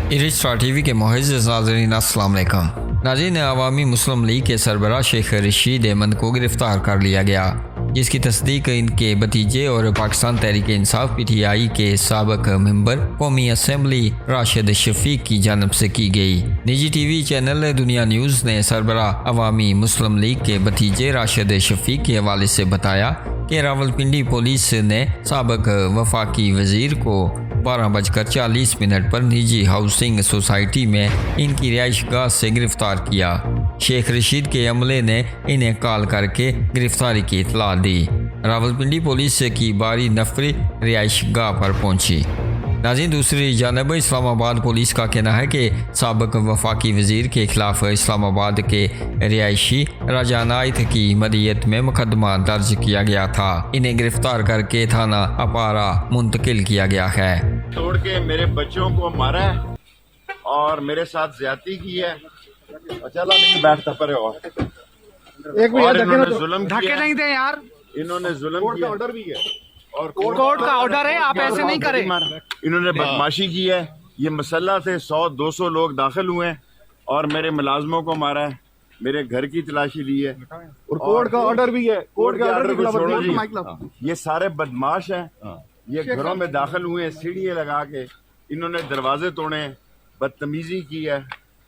Star T V के मुअज़्ज़ज़ नाज़रीन अस्सलाम वालेकुम। नाज़रीन, अवामी मुस्लिम लीग के सरबराह शेख रशीद अहमद को गिरफ्तार कर लिया गया, जिसकी तस्दीक इनके भतीजे और पाकिस्तान तहरीक इंसाफ PTI के साबिक मेंबर कौमी असम्बली राशिद शफीक की जानब से की गई। निजी TV चैनल दुनिया न्यूज़ ने सरबराह अवामी मुस्लिम लीग के भतीजे राशिद शफीक के हवाले से बताया कि रावलपिंडी पुलिस ने साबिक वफाकी वजीर को 12:40 पर निजी हाउसिंग सोसाइटी में इनकी रिहाइश गाह से गिरफ्तार किया। शेख रशीद के अमले ने इन्हें कॉल करके गिरफ्तारी की इतला दी। रावलपिंडी पुलिस की बारी नफरी रिहाइश गाह पर पहुंची। नाज़रीन, दूसरी जानब इस्लामाबाद पुलिस का कहना है कि साबिक वफाकी वजीर के खिलाफ इस्लामाबाद के रिहायशी राजा नाइथ की मदियत में मुकदमा दर्ज किया गया था। इन्हें गिरफ्तार करके थाना अपारा मुंतकिल किया गया है। तोड़ के मेरे बच्चों को मारा है और मेरे साथ ज्यादती की है। चला नहीं बैठता पर और इन्होंने जुल्म किया, नहीं दे यार, इन्होंने जुल्म किया, ऑर्डर भी है और कोर्ट का ऑर्डर है, आप ऐसे नहीं करें। इन्होंने बदमाशी की है। ये मसल्ला से 100-200 लोग दाखिल हुए हैं और मेरे मुलाजमों को मारा है, मेरे घर की तलाशी ली है और कोर्ट का ऑर्डर भी है। कोर्ट के ऑर्डर को छोड़ो जी, ये सारे बदमाश हैं। ये घरों में दाखिल हुए हैं, सीढ़ियाँ लगा के इन्होंने दरवाजे तोड़े, बदतमीजी की है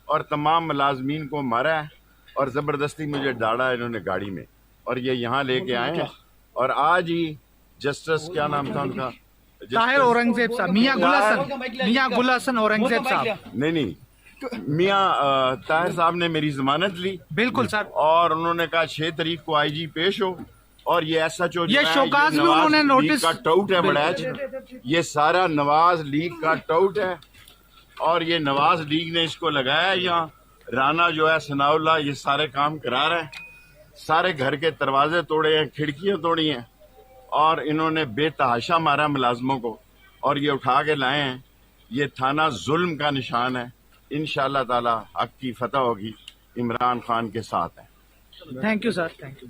और तमाम मुलाजमीन को मारा है और जबरदस्ती मुझे डाला इन्होंने गाड़ी में और ये यहाँ लेके आए हैं। और आज ही जस्टिस, क्या नाम था उनका, ताहिर औरंगजेब साहब, मियां गुल हसन औरंगजेब साहब, नहीं मियां ताहिर साहब ने मेरी जमानत ली। बिल्कुल सर। और उन्होंने कहा 6 तारीख को IG पेश हो और ये SHO ये शोकाज भी उन्होंने नोटिस का टाउट है बड़ा, ये सारा नवाज लीग का टाउट है और ये नवाज लीग ने इसको लगाया। यहाँ राना जो है सनाउल्लाह ये सारे काम करा रहे हैं, सारे घर के दरवाजे तोड़े हैं, खिड़कियां तोड़ी हैं और इन्होंने बेतहाशा मारा मुलाजमों को और ये उठा के लाए हैं। ये थाना जुल्म का निशान है। इंशाअल्लाह ताला हक की फतह होगी, इमरान खान के साथ है। Thank you sir, thank you.